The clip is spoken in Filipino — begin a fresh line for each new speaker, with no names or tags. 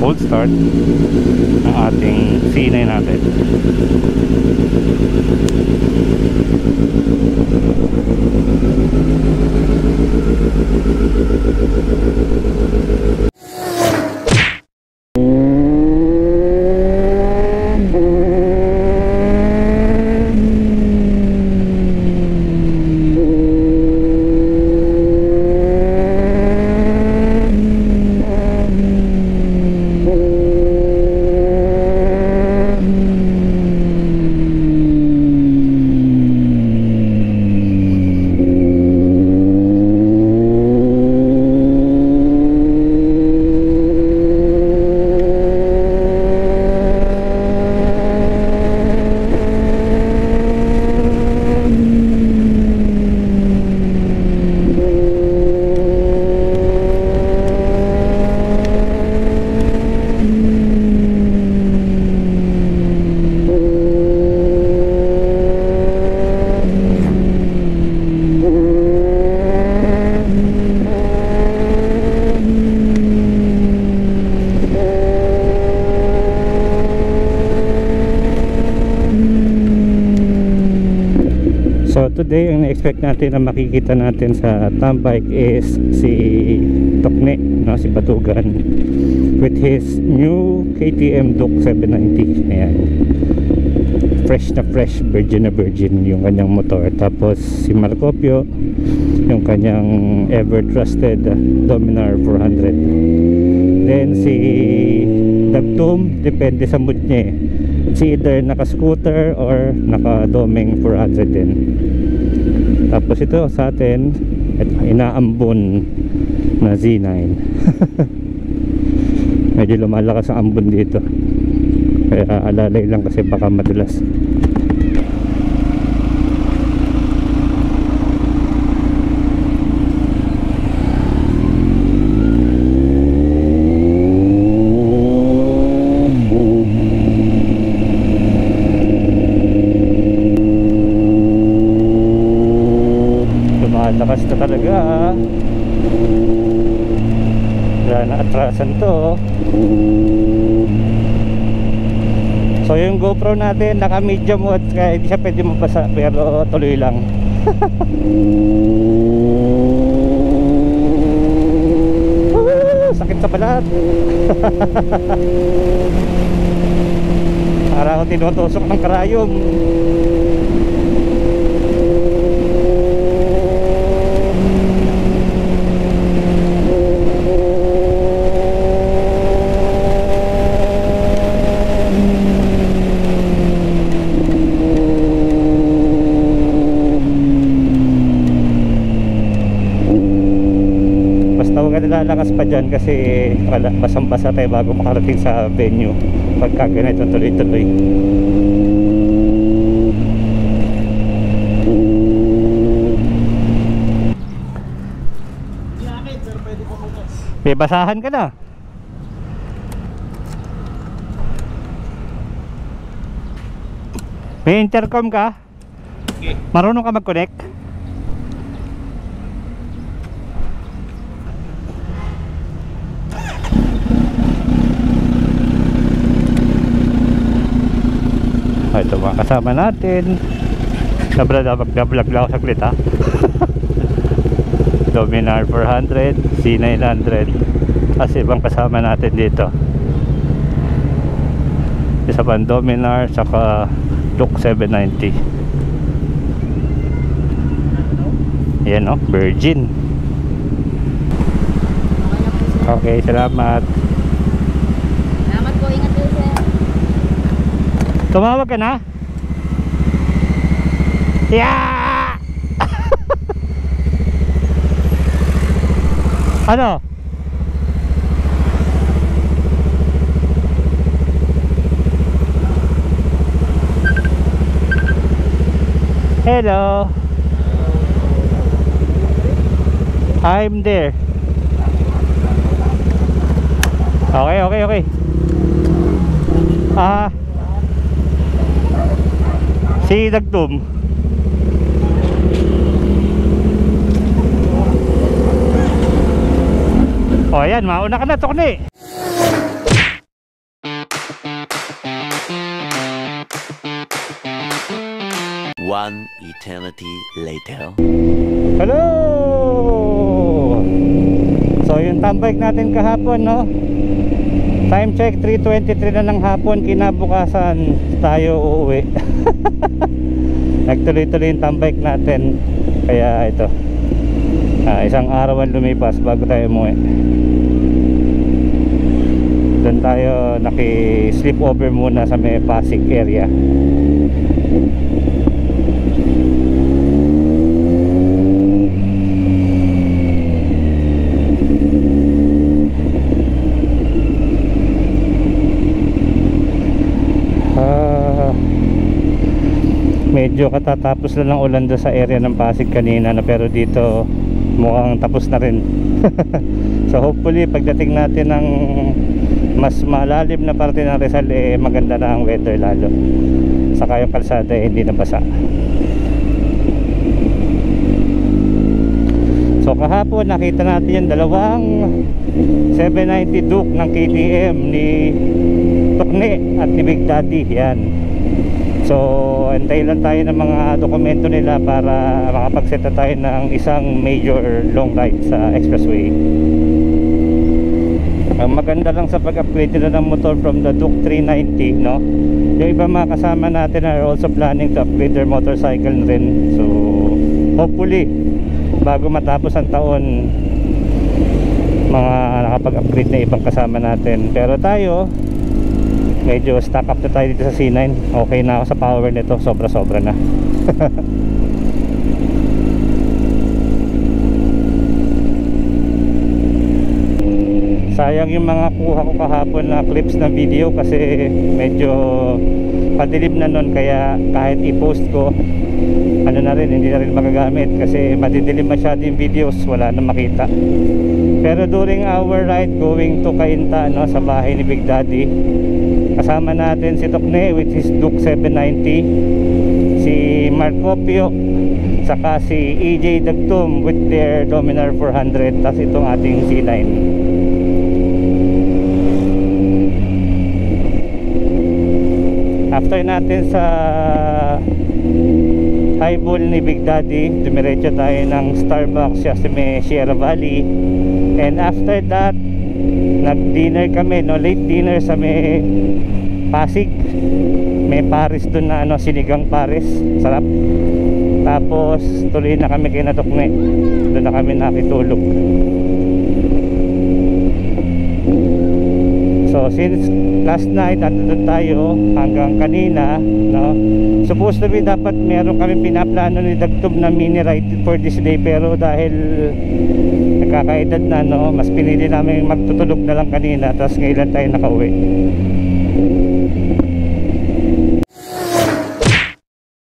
Cold start ng ating C9 natin. So today ang na-expect natin na makikita natin sa Tambike is si Tokne, no? Si Batugan with his new KTM Duke 790. Ayan, fresh na fresh, virgin na virgin yung kanyang motor. Tapos si Marcopio yung kanyang ever trusted Dominar 400. Then si Dagtum, depende sa mood niya eh. Si either naka-scooter or naka-doming 400 din. Tapos ito sa atin, inaambon na Z9. Medyo lumalakas ang ambon dito, kaya alalay lang kasi baka madulas. Lakas na talaga, kaya naatrasan to. So yung GoPro natin naka medium mode, kaya hindi siya pwede mabasa, pero tuloy lang. Sakit sa balat. Para ako tinutusok ng karayom. Lalakas pa dyan kasi basang-basa tayo bago makarating sa venue pagka ganito tuloy-tuloy. May basahan ka na. May intercom ka? Marunong ka mag-connect? Ito mga kasama natin. Nag-vlog lang ako saglit ha. Dominar 400, C900, kasi ibang kasama natin dito. Isa pang Dominar, saka Duke 790. Yan o, virgin. Okay, salamat.
Salamat po, ingat po sir.
Tumawag ka na? Yeah! Ano? Hello. I'm there. Okay. Si Dagtum. O yan, mauna ka na, Tokne.
One eternity later.
Hello! So yung tambike natin kahapon, no? Time check 3:23 na ng hapon. Kinabukasan tayo uuwi. Nagtuloy-tuloy yung tambike natin. Kaya ito, isang araw ang lumipas bago tayo umuwi. Doon tayo naki-sleep over muna sa may Pasig area. Medyo katatapos lang ng ulan doon sa area ng Pasig kanina, no? Pero dito mukhang tapos na rin. So hopefully pagdating natin ng mas malalim na parte ng Rizal, maganda na ang weather lalo. Saka yung kalsada hindi nabasa. So kahapon nakita natin yung dalawang 790 Duke ng KTM ni Tokne at ni Big Daddy. Yan. So antay lang tayo ng mga dokumento nila para makapag-set na tayo ng isang major long ride sa expressway. Ang maganda lang sa pag-upgrade nila ng motor from the Duke 390, no? Yung iba mga kasama natin are also planning to upgrade their motorcycle rin. So hopefully bago matapos ang taon, mga nakapag-upgrade na ibang kasama natin. Pero tayo medyo stock up na tayo dito sa C9. Okay na ako sa power nito, sobra-sobra na. Sayang yung mga kuha ko kahapon na clips na video kasi medyo padilim na nun, kaya kahit i-post ko ano na rin, hindi na rin magagamit kasi madidilim masyado yung videos, wala na makita. Pero during our ride going to Cainta, no, sa bahay ni Big Daddy, kasama natin si Tokne with his Duke 790, si Marcopio, saka si EJ Dagtum with their Dominar 400, tas itong ating C9. After natin sa highball ni Big Daddy, dumiretso tayo ng Starbucks sa may Sierra Valley. And after that, nag-dinner kami, no, late dinner sa may Pasig. May Paris doon na sinigang Paris, sarap. Tapos tuloy na kami kay Tokne. Doon na kami nakitulog. So since last night andun tayo hanggang kanina, no, supposed to be dapat meron kami pinaplano ni Dagtub na mini ride for this day, pero dahil nagkakaedad na, no, mas pinili namin magtutulog na lang kanina, tapos ngayon tayo nakauwi.